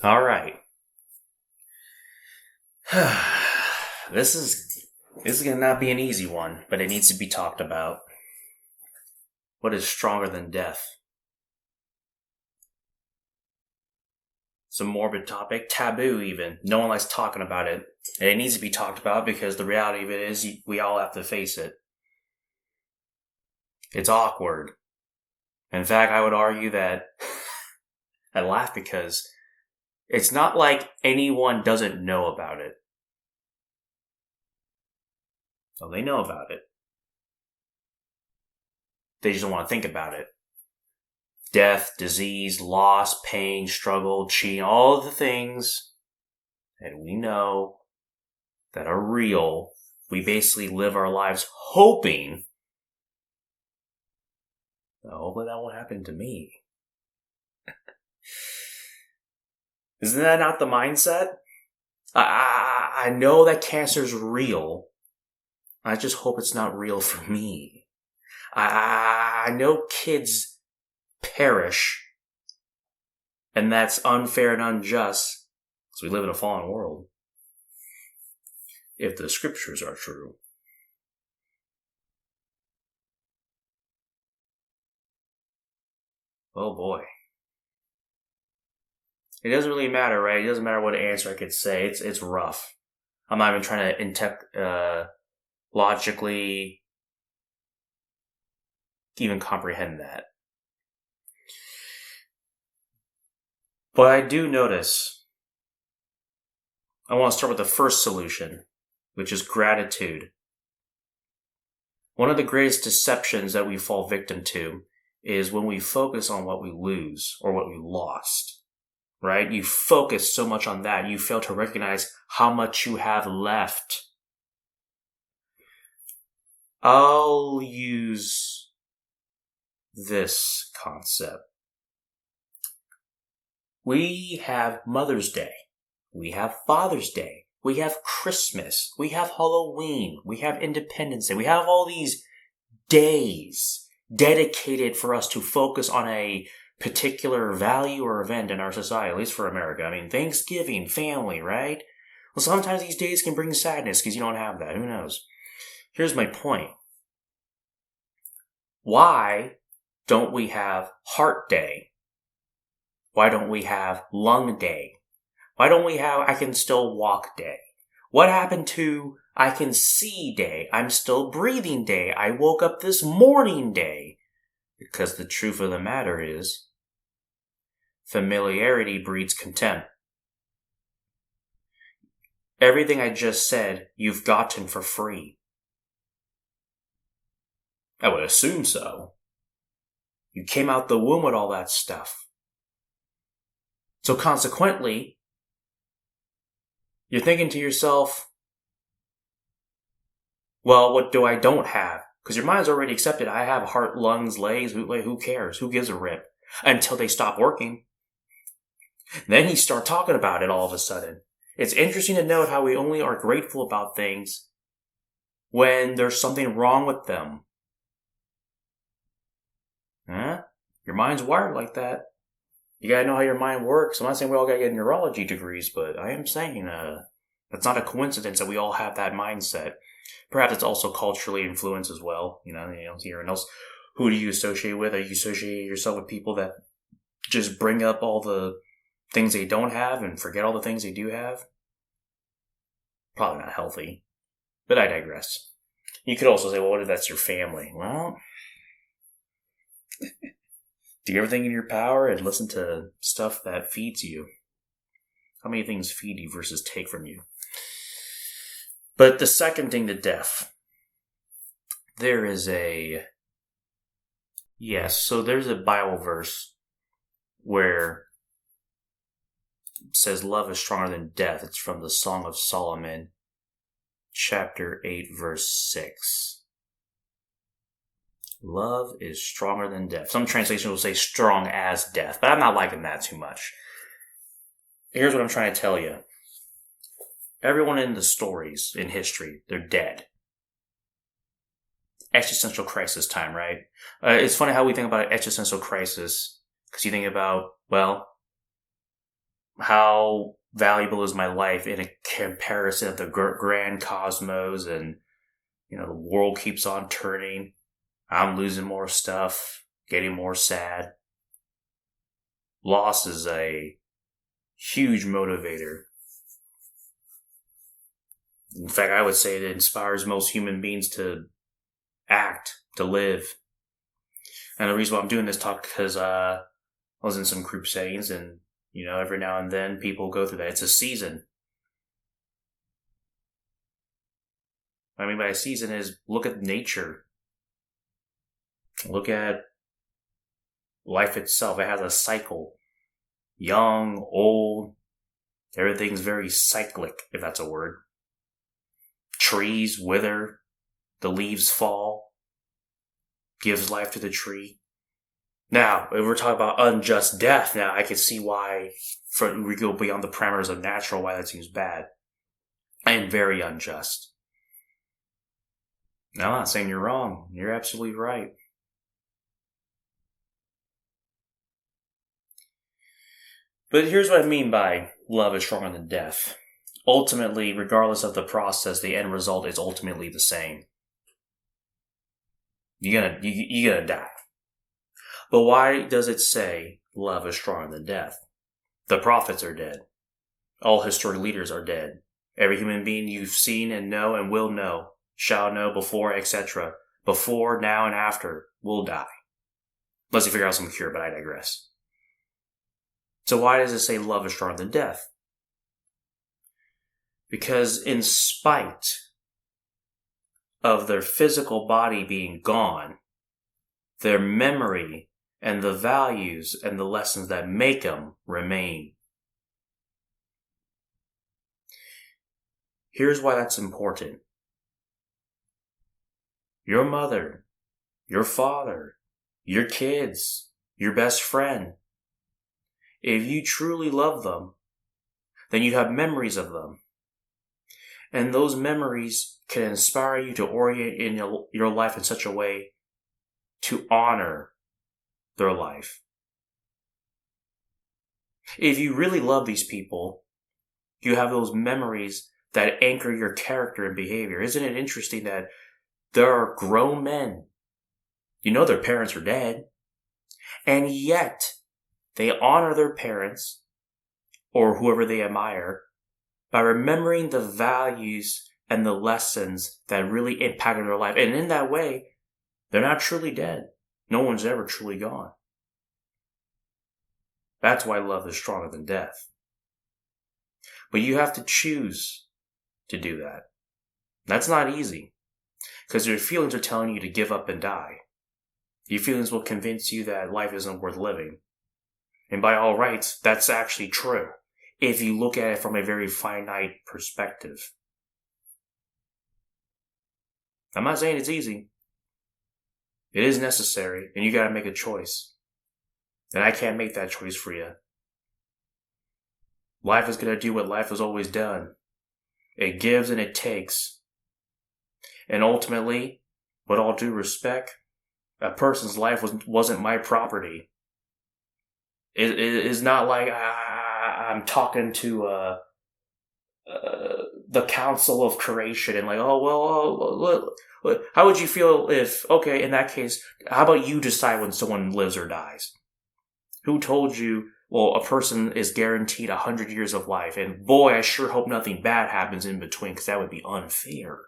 All right. this is this is gonna not be an easy one, but it needs to be talked about. What is stronger than death? It's a morbid topic, taboo even. No one likes talking about it. And it needs to be talked about because the reality of it is we all have to face it. It's awkward. In fact, I would argue that I laugh because it's not like anyone doesn't know about it. So they know about it. They just don't want to think about it. Death, disease, loss, pain, struggle, cheating, all of the things that we know that are real. We basically live our lives hoping hopefully that won't happen to me. Isn't that not the mindset? I know that cancer is real. I just hope it's not real for me. I know kids perish, and that's unfair and unjust because we live in a fallen world. If the scriptures are true. Oh boy. It doesn't really matter, right? It doesn't matter what answer I could say. It's rough. I'm not even trying to logically even comprehend that. But I do notice, I want to start with the first solution, which is gratitude. One of the greatest deceptions that we fall victim to is when we focus on what we lose or what we lost. Right? You focus so much on that, you fail to recognize how much you have left. I'll use this concept. We have Mother's Day. We have Father's Day. We have Christmas. We have Halloween. We have Independence Day. We have all these days dedicated for us to focus on a particular value or event in our society, at least for America. I mean, Thanksgiving, family, right? Well, sometimes these days can bring sadness because you don't have that. Who knows? Here's my point. Why don't we have Heart Day? Why don't we have Lung Day? Why don't we have I Can Still Walk Day? What happened to I Can See Day? I'm Still Breathing Day. I woke up this morning Day. Because the truth of the matter is, familiarity breeds contempt. Everything I just said, you've gotten for free. I would assume so. You came out the womb with all that stuff. So consequently, you're thinking to yourself, well, what do I don't have? Because your mind's already accepted. I have heart, lungs, legs. Who cares? Who gives a rip? Until they stop working. Then you start talking about it all of a sudden. It's interesting to note how we only are grateful about things when there's something wrong with them. Huh? Your mind's wired like that. You gotta know how your mind works. I'm not saying we all gotta get neurology degrees, but I am saying it's not a coincidence that we all have that mindset. Perhaps it's also culturally influenced as well. Here else. Who do you associate with? Are you associating yourself with people that just bring up all the things they don't have and forget all the things they do have? Probably not healthy. But I digress. You could also say, well, what if that's your family? Well, do everything in your power and listen to stuff that feeds you. How many things feed you versus take from you? But the second thing to death, there's a Bible verse where it says love is stronger than death. It's from the Song of Solomon, chapter 8, verse 6. Love is stronger than death. Some translations will say strong as death, but I'm not liking that too much. Here's what I'm trying to tell you. Everyone in the stories in history, they're dead. Existential crisis time, right? It's funny how we think about an existential crisis, because you think about, well, How valuable is my life in a comparison of the grand cosmos, and the world keeps on turning. I'm losing more stuff, getting more sad. Loss is a huge motivator. In fact, I would say it inspires most human beings to act, to live. And the reason why I'm doing this talk because I was in some group settings, and every now and then people go through that. It's a season. What I mean by a season is look at nature. Look at life itself. It has a cycle. Young, old, everything's very cyclic, if that's a word. Trees wither, the leaves fall, gives life to the tree. Now, if we're talking about unjust death, now I can see why, we go beyond the parameters of natural, why that seems bad. And very unjust. Now, I'm not saying you're wrong. You're absolutely right. But here's what I mean by love is stronger than death. Ultimately, regardless of the process, the end result is ultimately the same. You're gonna die. But why does it say love is stronger than death? The prophets are dead. All historic leaders are dead. Every human being you've seen and know and will know, shall know before, etc., before, now, and after, will die. Unless you figure out some cure, but I digress. So why does it say love is stronger than death? Because in spite of their physical body being gone, their memory and the values and the lessons that make them remain. Here's why that's important. Your mother, your father, your kids, your best friend, if you truly love them, then you have memories of them. And those memories can inspire you to orient in your life in such a way to honor their life. If you really love these people, you have those memories that anchor your character and behavior. Isn't it interesting that there are grown men, their parents are dead, and yet they honor their parents or whoever they admire by remembering the values and the lessons that really impacted their life. And in that way, they're not truly dead. No one's ever truly gone. That's why love is stronger than death. But you have to choose to do that. That's not easy, because your feelings are telling you to give up and die. Your feelings will convince you that life isn't worth living. And by all rights, that's actually true, if you look at it from a very finite perspective. I'm not saying it's easy. It is necessary, and you gotta make a choice. And I can't make that choice for you. Life is gonna do what life has always done. It gives and it takes. And ultimately, with all due respect, a person's life wasn't my property. It is not like I'm talking to the council of creation and like, how would you feel if, okay, in that case, how about you decide when someone lives or dies? Who told you, well, a person is guaranteed 100 years of life, and boy, I sure hope nothing bad happens in between, because that would be unfair.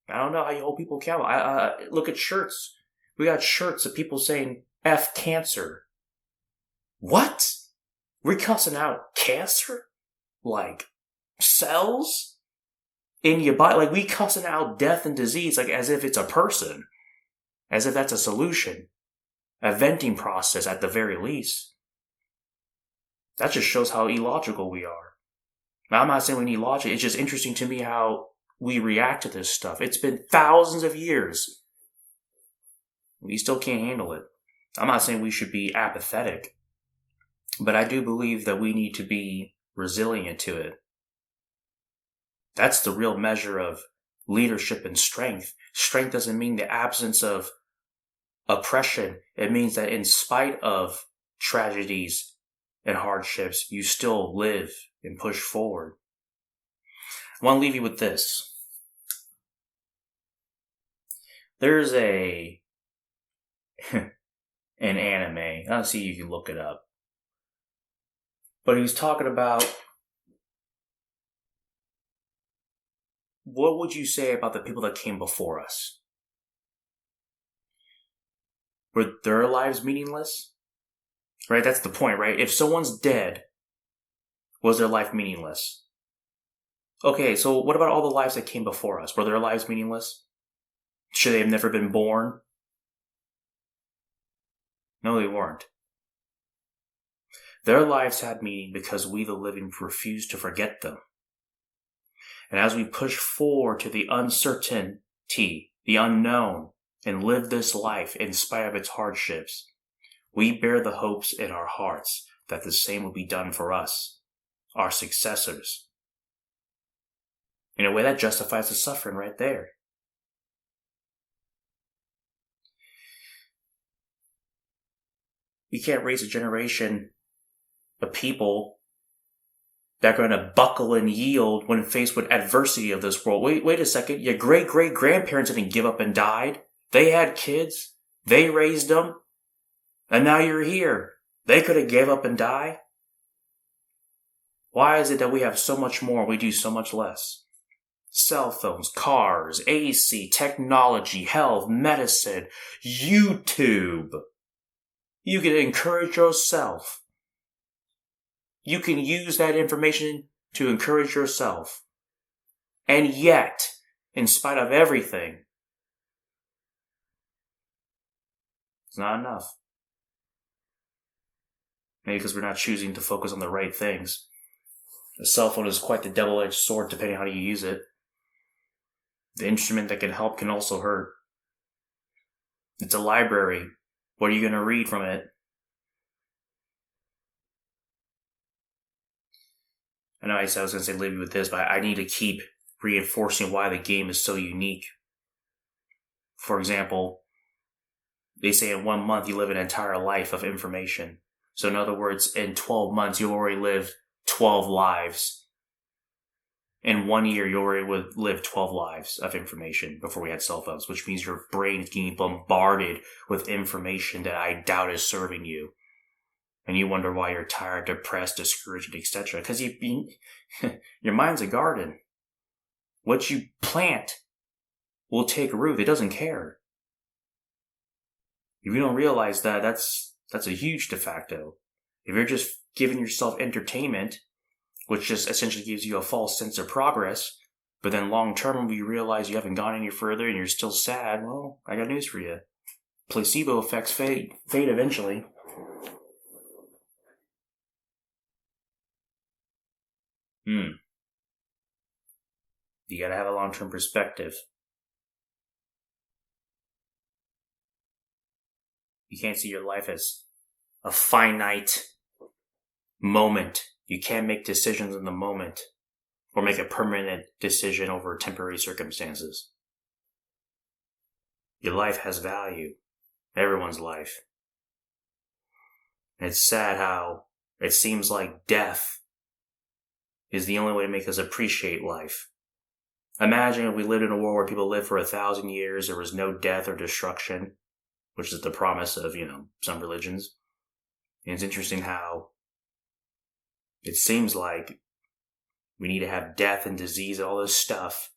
I don't know how you hold people accountable. Look at shirts. We got shirts of people saying, F cancer. What? We're cussing out cancer? Like, cells? In your body? Like, we cussing out death and disease, like, as if it's a person. As if that's a solution. A venting process, at the very least. That just shows how illogical we are. Now, I'm not saying we need logic. It's just interesting to me how we react to this stuff. It's been thousands of years. We still can't handle it. I'm not saying we should be apathetic, but I do believe that we need to be resilient to it. That's the real measure of leadership and strength. Strength doesn't mean the absence of oppression. It means that in spite of tragedies and hardships, you still live and push forward. I want to leave you with this. There's an anime. I'll see if you can look it up. But he was talking about, what would you say about the people that came before us? Were their lives meaningless? Right? That's the point, right? If someone's dead, was their life meaningless? Okay, so what about all the lives that came before us? Were their lives meaningless? Should they have never been born? No, they weren't. Their lives had meaning because we, the living, refused to forget them. And as we push forward to the uncertainty, the unknown, and live this life in spite of its hardships, we bear the hopes in our hearts that the same will be done for us, our successors. In a way, that justifies the suffering right there. We can't raise a generation of people that are going to buckle and yield when faced with adversity of this world. Wait a second. Your great-great-grandparents didn't give up and died. They had kids. They raised them. And now you're here. They could have gave up and died. Why is it that we have so much more and we do so much less? Cell phones, cars, AC, technology, health, medicine, YouTube. You can encourage yourself. You can use that information to encourage yourself. And yet, in spite of everything, it's not enough. Maybe because we're not choosing to focus on the right things. A cell phone is quite the double-edged sword depending on how you use it. The instrument that can help can also hurt. It's a library. What are you going to read from it? I know I said I was going to say leave you with this, but I need to keep reinforcing why the game is so unique. For example, they say in 1 month you live an entire life of information. So in other words, in 12 months you already lived 12 lives. In 1 year you already would live 12 lives of information before we had cell phones, which means your brain is getting bombarded with information that I doubt is serving you. And you wonder why you're tired, depressed, discouraged, etc. Because your mind's a garden. What you plant will take root. It doesn't care. If you don't realize that, that's a huge de facto. If you're just giving yourself entertainment, which just essentially gives you a false sense of progress, but then long term when you realize you haven't gone any further and you're still sad, well, I got news for you. Placebo effects fade eventually. You gotta have a long-term perspective. You can't see your life as a finite moment. You can't make decisions in the moment or make a permanent decision over temporary circumstances. Your life has value. Everyone's life. And it's sad how it seems like death is the only way to make us appreciate life. Imagine if we lived in a world where people lived for 1,000 years, there was no death or destruction, which is the promise of, some religions. And it's interesting how it seems like we need to have death and disease and all this stuff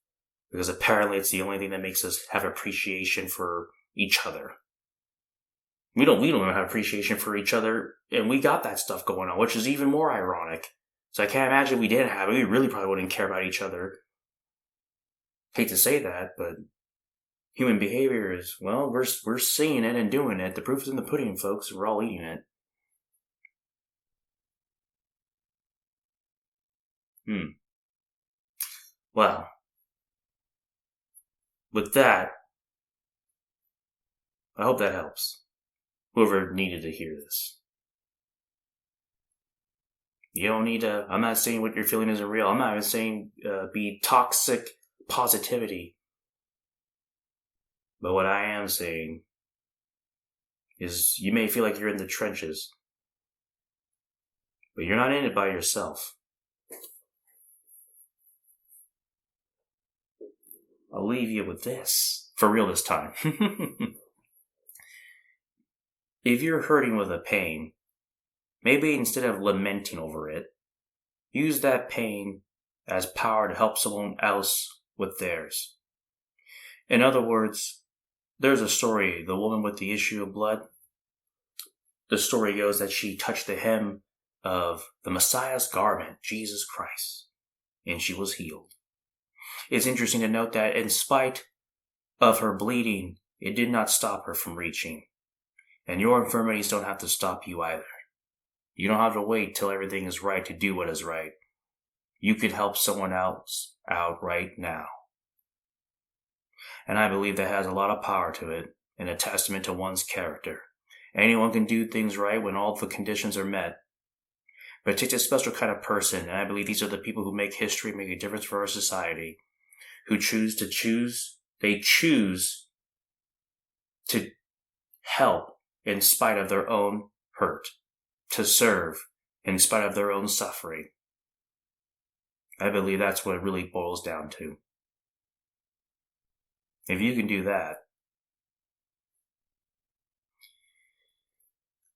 because apparently it's the only thing that makes us have appreciation for each other. We don't have appreciation for each other, and we got that stuff going on, which is even more ironic. So I can't imagine if we didn't have it. We really probably wouldn't care about each other. Hate to say that, but human behavior is, well, we're seeing it and doing it. The proof is in the pudding, folks. We're all eating it. Well, with that, I hope that helps. Whoever needed to hear this. You don't need to, I'm not saying what you're feeling isn't real. I'm not even saying be toxic positivity. But what I am saying is you may feel like you're in the trenches, but you're not in it by yourself. I'll leave you with this, for real this time. If you're hurting with a pain, maybe instead of lamenting over it, use that pain as power to help someone else with theirs. In other words, there's a story, the woman with the issue of blood. The story goes that she touched the hem of the Messiah's garment, Jesus Christ, and she was healed. It's interesting to note that in spite of her bleeding, it did not stop her from reaching. And your infirmities don't have to stop you either. You don't have to wait till everything is right to do what is right. You could help someone else out right now. And I believe that has a lot of power to it and a testament to one's character. Anyone can do things right when all the conditions are met. But it takes a special kind of person, and I believe these are the people who make history, make a difference for our society, who choose to help in spite of their own hurt, to serve in spite of their own suffering. I believe that's what it really boils down to. If you can do that,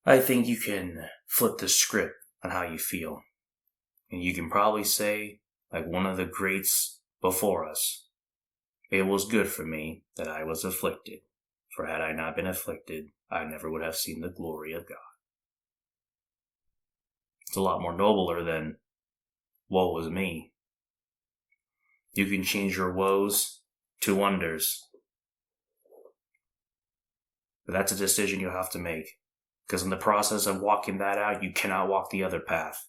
I think you can flip the script on how you feel. And you can probably say, like one of the greats before us, it was good for me that I was afflicted, for had I not been afflicted, I never would have seen the glory of God. It's a lot more nobler than woe is me. You can change your woes to wonders. But that's a decision you'll have to make. Because in the process of walking that out, you cannot walk the other path.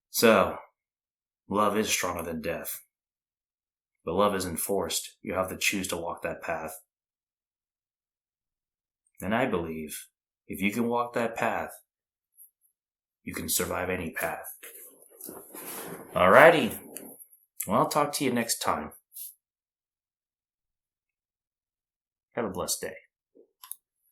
So, love is stronger than death. But love isn't forced. You have to choose to walk that path. And I believe, if you can walk that path, you can survive any path. Alrighty. Well, I'll talk to you next time. Have a blessed day.